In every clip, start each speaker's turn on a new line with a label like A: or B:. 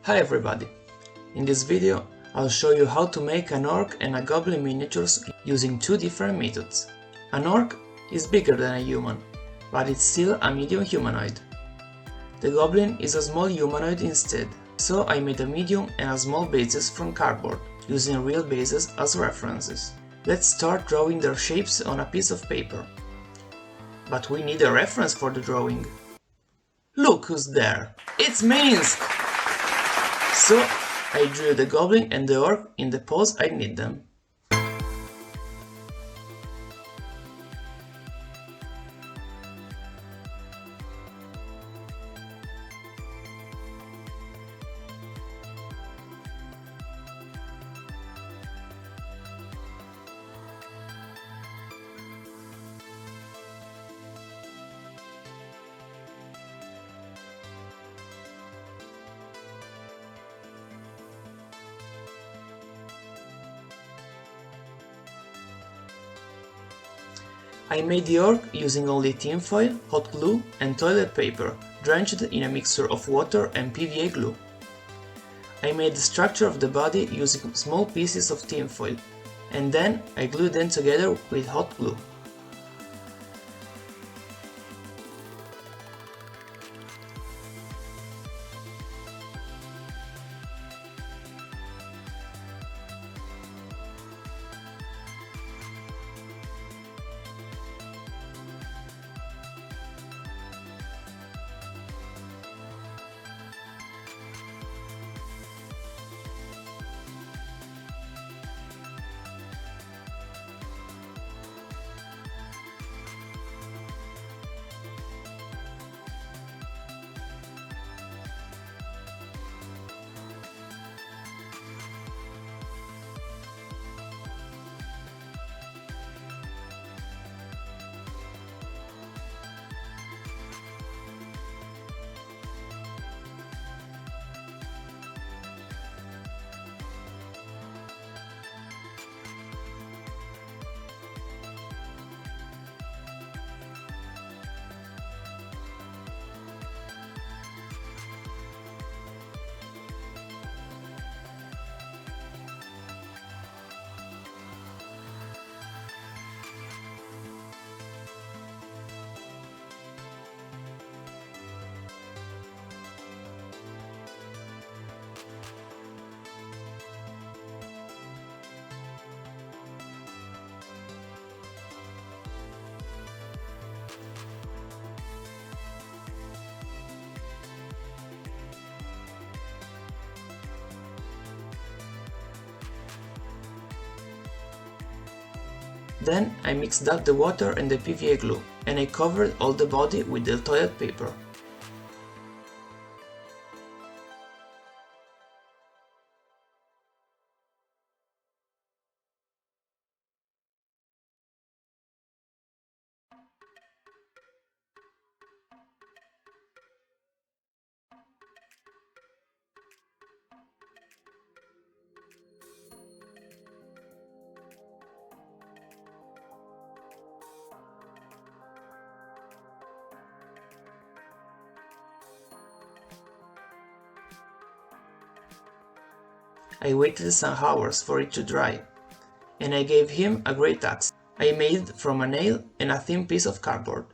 A: Hi everybody! In this video I'll show you how to make an orc and a goblin miniatures using two different methods. An orc is bigger than a human, but it's still a medium humanoid. The goblin is a small humanoid instead, so I made a medium and a small bases from cardboard, using real bases as references. Let's start drawing their shapes on a piece of paper. But we need a reference for the drawing. Look who's there! It's Minsk! So I drew the goblin and the orc in the pose I need them. I made the orc using only tinfoil, hot glue and toilet paper, drenched in a mixture of water and PVA glue. I made the structure of the body using small pieces of tinfoil, and then I glued them together with hot glue. Then I mixed up the water and the PVA glue, and I covered all the body with the toilet paper. I waited some hours for it to dry, and I gave him a great axe I made from a nail and a thin piece of cardboard.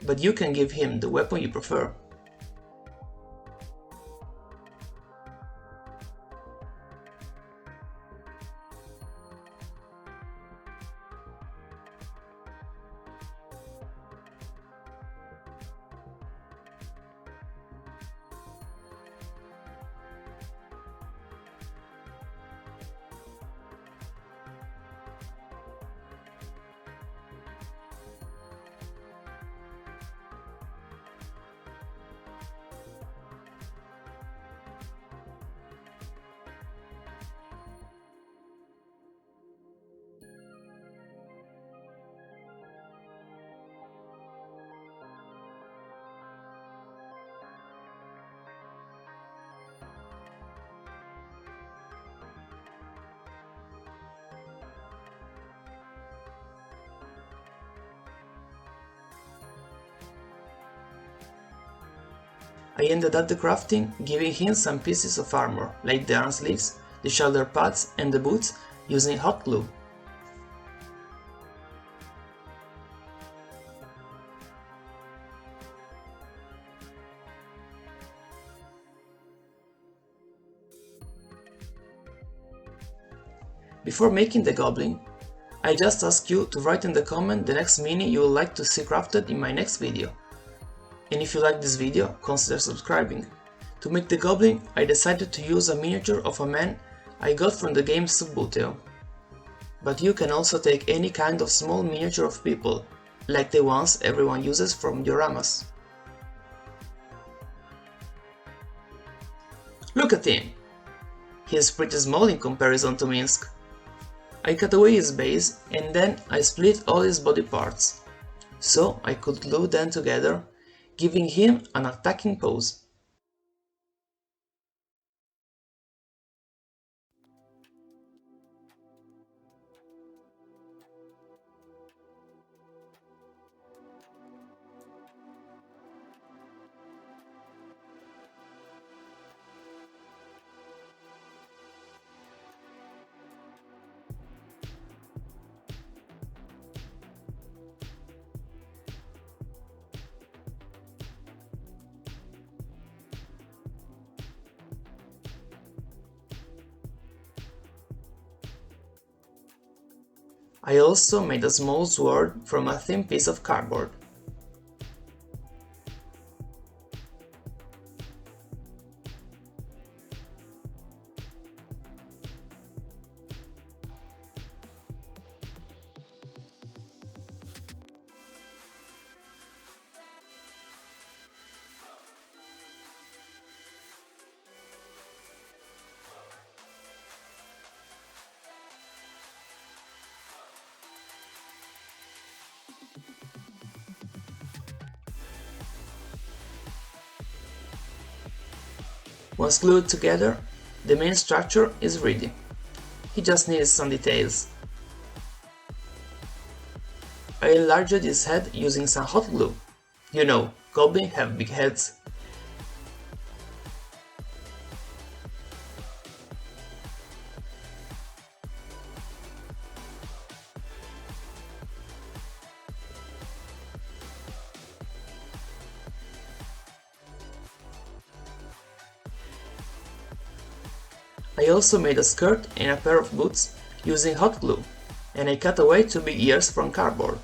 A: But you can give him the weapon you prefer. I ended up the crafting, giving him some pieces of armor, like the arm sleeves, the shoulder pads and the boots, using hot glue. Before making the goblin, I just ask you to write in the comment the next mini you would like to see crafted in my next video. And if you like this video, consider subscribing. To make the goblin, I decided to use a miniature of a man I got from the game Subbuteo. But you can also take any kind of small miniature of people, like the ones everyone uses from dioramas. Look at him! He is pretty small in comparison to Minsk. I cut away his base and then I split all his body parts, so I could glue them together, giving him an attacking pose. I also made a small sword from a thin piece of cardboard. Once glued together, the main structure is ready. He just needs some details. I enlarged his head using some hot glue. You know, goblins have big heads. I also made a skirt and a pair of boots using hot glue, and I cut away 2 big ears from cardboard.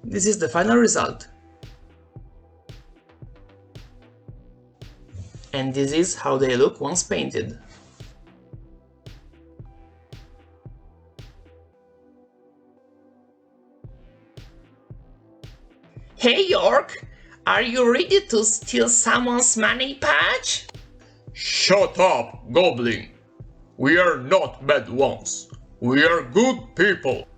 A: This is the final result. And this is how they look once painted. Hey Orc, are you ready to steal someone's money patch?
B: Shut up, Goblin! We are not bad ones. We are good people.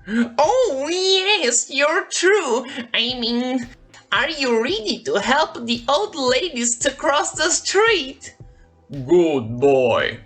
A: Oh yes, you're true. I mean, are you ready to help the old ladies to cross the street?
B: Good boy.